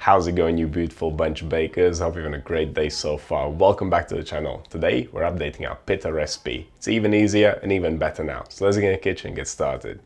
How's it going, you beautiful bunch of bakers? Hope you're having a great day so far. Welcome back to the channel. Today we're updating our pita recipe. It's even easier and even better now. So let's get in the kitchen and get started.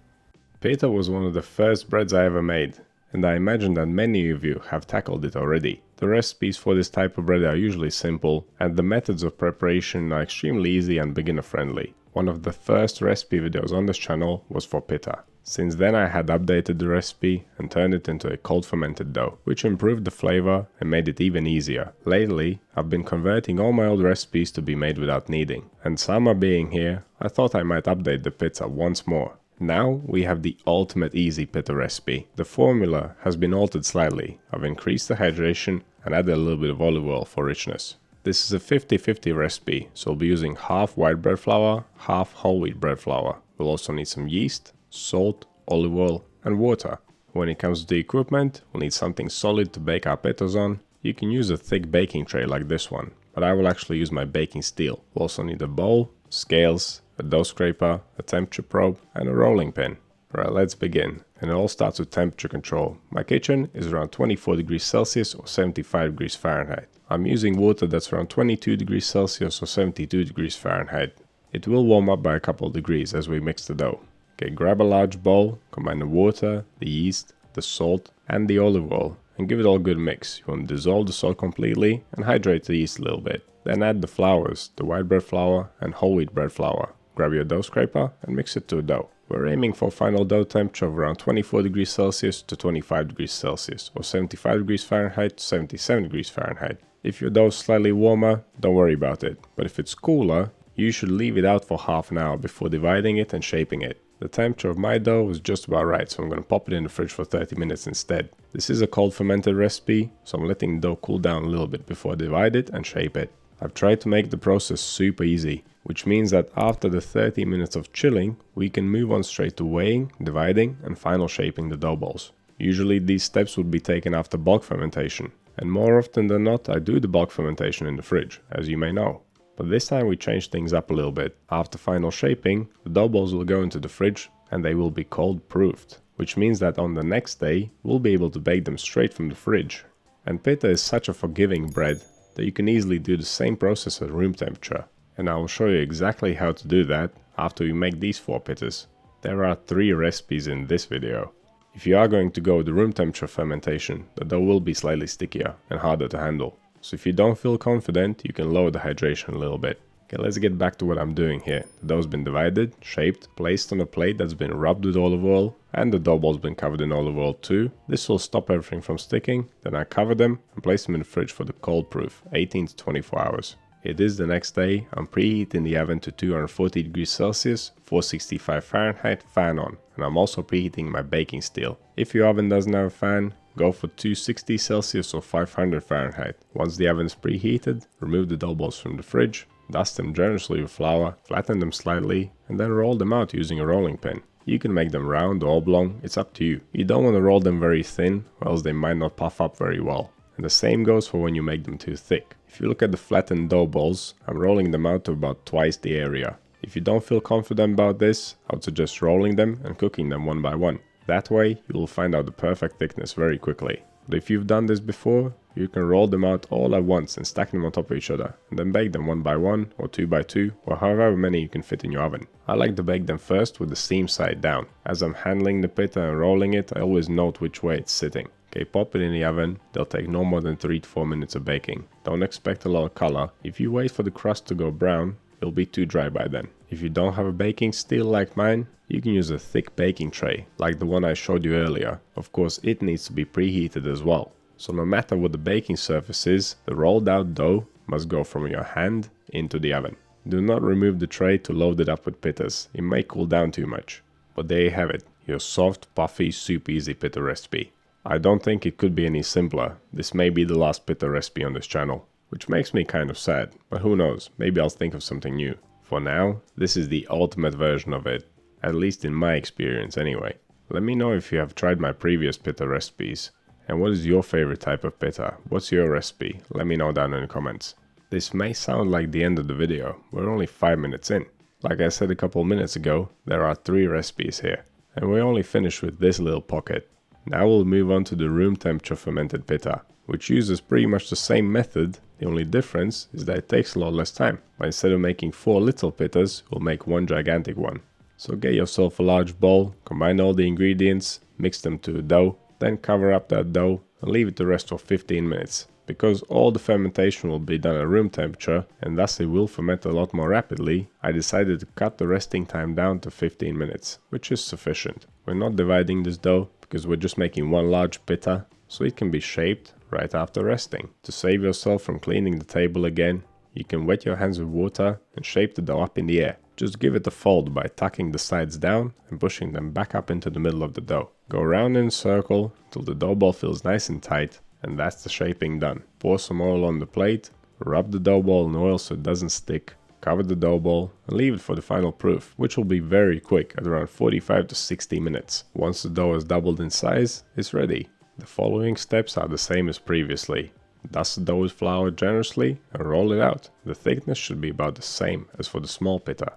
Pita was one of the first breads I ever made, and I imagine that many of you have tackled it already. The recipes for this type of bread are usually simple, and the methods of preparation are extremely easy and beginner friendly. One of the first recipe videos on this channel was for pita. Since then I had updated the recipe and turned it into a cold fermented dough, which improved the flavor and made it even easier. Lately, I've been converting all my old recipes to be made without kneading, and summer being here, I thought I might update the pita once more. Now we have the ultimate easy pita recipe. The formula has been altered slightly. I've increased the hydration and added a little bit of olive oil for richness. This is a 50-50 recipe, so we'll be using half white bread flour, half whole wheat bread flour. We'll also need some yeast, salt, olive oil and water. When it comes to the equipment, we'll need something solid to bake our pitas on. You can use a thick baking tray like this one, but I will actually use my baking steel. We'll also need a bowl, scales, a dough scraper, a temperature probe and a rolling pin. Right, let's begin. And it all starts with temperature control. My kitchen is around 24 degrees Celsius or 75 degrees Fahrenheit. I'm using water that's around 22 degrees Celsius or 72 degrees Fahrenheit. It will warm up by a couple of degrees as we mix the dough. Okay, grab a large bowl, combine the water, the yeast, the salt and the olive oil and give it all a good mix. You want to dissolve the salt completely and hydrate the yeast a little bit. Then add the flours, the white bread flour and whole wheat bread flour. Grab your dough scraper and mix it to a dough. We're aiming for a final dough temperature of around 24 degrees Celsius to 25 degrees Celsius or 75 degrees Fahrenheit to 77 degrees Fahrenheit. If your dough is slightly warmer, don't worry about it. But if it's cooler, you should leave it out for half an hour before dividing it and shaping it. The temperature of my dough was just about right, so I'm going to pop it in the fridge for 30 minutes instead. This is a cold fermented recipe, so I'm letting the dough cool down a little bit before I divide it and shape it. I've tried to make the process super easy, which means that after the 30 minutes of chilling, we can move on straight to weighing, dividing and final shaping the dough balls. Usually these steps would be taken after bulk fermentation, and more often than not I do the bulk fermentation in the fridge, as you may know. But this time we changed things up a little bit. After final shaping, the dough balls will go into the fridge and they will be cold proofed, which means that on the next day we'll be able to bake them straight from the fridge. And pita is such a forgiving bread that you can easily do the same process at room temperature. And I will show you exactly how to do that after we make these 4 pitas. There are 3 recipes in this video. If you are going to go with the room temperature fermentation, the dough will be slightly stickier and harder to handle. So if you don't feel confident, you can lower the hydration a little bit. Okay, let's get back to what I'm doing here. The dough's been divided, shaped, placed on a plate that's been rubbed with olive oil, and the dough ball's been covered in olive oil too. This will stop everything from sticking. Then I cover them and place them in the fridge for the cold proof, 18 to 24 hours. It is the next day. I'm preheating the oven to 240 degrees Celsius, 465 Fahrenheit, fan on. And I'm also preheating my baking steel. If your oven doesn't have a fan, go for 260 Celsius or 500 Fahrenheit. Once the oven is preheated, remove the dough balls from the fridge, dust them generously with flour, flatten them slightly, and then roll them out using a rolling pin. You can make them round or oblong, it's up to you. You don't want to roll them very thin, or else they might not puff up very well. And the same goes for when you make them too thick. If you look at the flattened dough balls, I'm rolling them out to about twice the area. If you don't feel confident about this, I would suggest rolling them and cooking them one by one. That way, you will find out the perfect thickness very quickly. But if you've done this before, you can roll them out all at once and stack them on top of each other, and then bake them one by one or 2 by 2 or however many you can fit in your oven. I like to bake them first with the seam side down. As I'm handling the pita and rolling it, I always note which way it's sitting. Okay, pop it in the oven. They'll take no more than 3 to 4 minutes of baking. Don't expect a lot of color. If you wait for the crust to go brown, it'll be too dry by then. If you don't have a baking steel like mine, you can use a thick baking tray, like the one I showed you earlier. Of course, it needs to be preheated as well. So no matter what the baking surface is, the rolled out dough must go from your hand into the oven. Do not remove the tray to load it up with pitas. It may cool down too much. But there you have it, your soft, puffy, super easy pita recipe. I don't think it could be any simpler. This may be the last pita recipe on this channel, which makes me kind of sad, but who knows, maybe I'll think of something new. For now, this is the ultimate version of it, at least in my experience anyway. Let me know if you have tried my previous pita recipes, and what is your favorite type of pita? What's your recipe? Let me know down in the comments. This may sound like the end of the video, we're only 5 minutes in. Like I said a couple minutes ago, there are 3 recipes here, and we only finished with this little pocket. Now we'll move on to the room temperature fermented pita, which uses pretty much the same method. The only difference is that it takes a lot less time. But instead of making 4 little pitas, we'll make 1 gigantic one. So get yourself a large bowl, combine all the ingredients, mix them to a dough, then cover up that dough and leave it to rest for 15 minutes. Because all the fermentation will be done at room temperature and thus it will ferment a lot more rapidly, I decided to cut the resting time down to 15 minutes, which is sufficient. We're not dividing this dough because we're just making 1 large pita, so it can be shaped right after resting. To save yourself from cleaning the table again, you can wet your hands with water and shape the dough up in the air. Just give it a fold by tucking the sides down and pushing them back up into the middle of the dough. Go around in a circle until the dough ball feels nice and tight, and that's the shaping done. Pour some oil on the plate, rub the dough ball in oil so it doesn't stick, cover the dough ball and leave it for the final proof, which will be very quick at around 45 to 60 minutes. Once the dough has doubled in size, it's ready. The following steps are the same as previously. Dust the dough with flour generously and roll it out. The thickness should be about the same as for the small pita.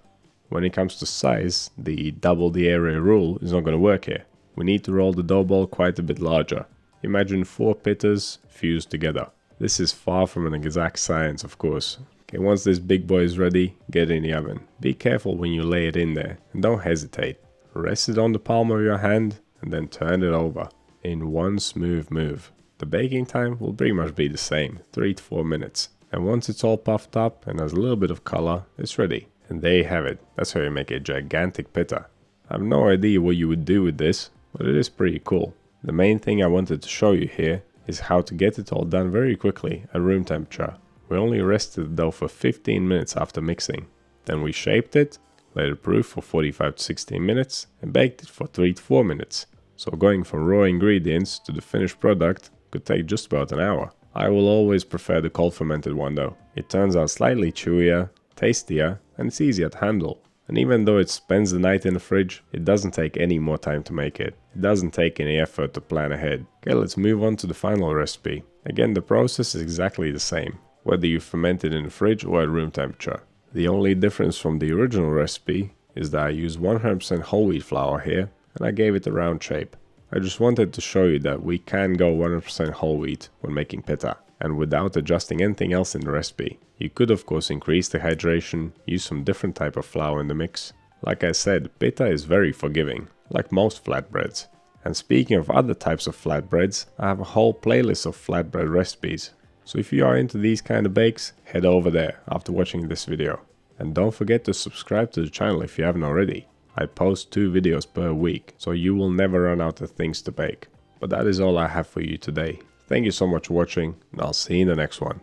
When it comes to size, the double the area rule is not going to work here. We need to roll the dough ball quite a bit larger. Imagine 4 pitas fused together. This is far from an exact science, of course. Okay, once this big boy is ready, get it in the oven. Be careful when you lay it in there and don't hesitate. Rest it on the palm of your hand and then turn it over in one smooth move. The baking time will pretty much be the same, 3 to 4 minutes. And once it's all puffed up and has a little bit of color, it's ready. And there you have it. That's how you make a gigantic pita. I have no idea what you would do with this, but it is pretty cool. The main thing I wanted to show you here is how to get it all done very quickly at room temperature. We only rested the dough for 15 minutes after mixing. Then we shaped it, let it proof for 45 to 60 minutes and baked it for 3 to 4 minutes. So going from raw ingredients to the finished product could take just about an hour. I will always prefer the cold fermented one though. It turns out slightly chewier, tastier and it's easier to handle. And even though it spends the night in the fridge, it doesn't take any more time to make it. It doesn't take any effort to plan ahead. Okay, let's move on to the final recipe. Again, the process is exactly the same, whether you ferment it in the fridge or at room temperature. The only difference from the original recipe is that I use 100% whole wheat flour here and I gave it a round shape. I just wanted to show you that we can go 100% whole wheat when making pita and without adjusting anything else in the recipe. You could of course increase the hydration, use some different type of flour in the mix. Like I said, pita is very forgiving, like most flatbreads. And speaking of other types of flatbreads, I have a whole playlist of flatbread recipes. So if you are into these kind of bakes, head over there after watching this video. And don't forget to subscribe to the channel if you haven't already. I post 2 videos per week, so you will never run out of things to bake. But that is all I have for you today. Thank you so much for watching, and I'll see you in the next one.